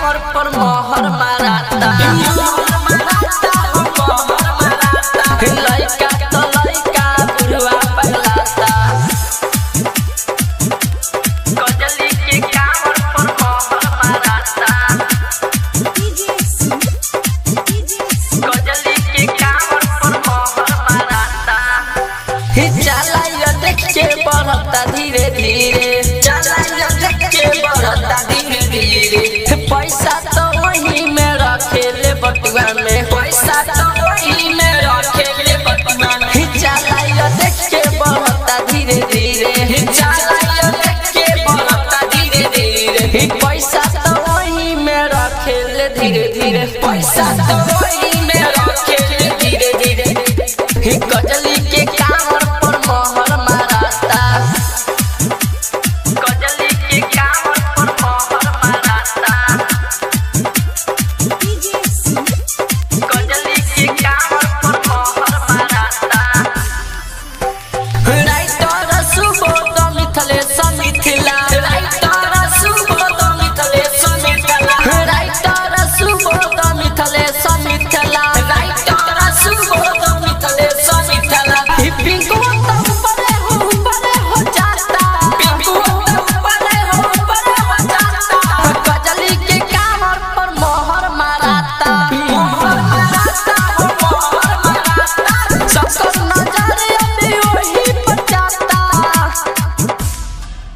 कांवर पर मोहर माराता लइका तो लइका बुढ़वा पगलाता गजली के कांवर पर मोहर माराता गजली के कांवर पर मोहर माराता चला यो देख के बढ़ता धीरे धीरे चला यो देख के बढ़ता धीरे धीरे पैसा तो वही में रखेले बटुआ में पैसा तो वही में रखेले बटुआ में चला यो देख के बढ़ता धीरे धीरे चला यो देख के बढ़ता धीरे धीरे पैसा तो वही में रखेले धीरे धीरे पैसा तो वही में रखेले धीरे धीरे गजल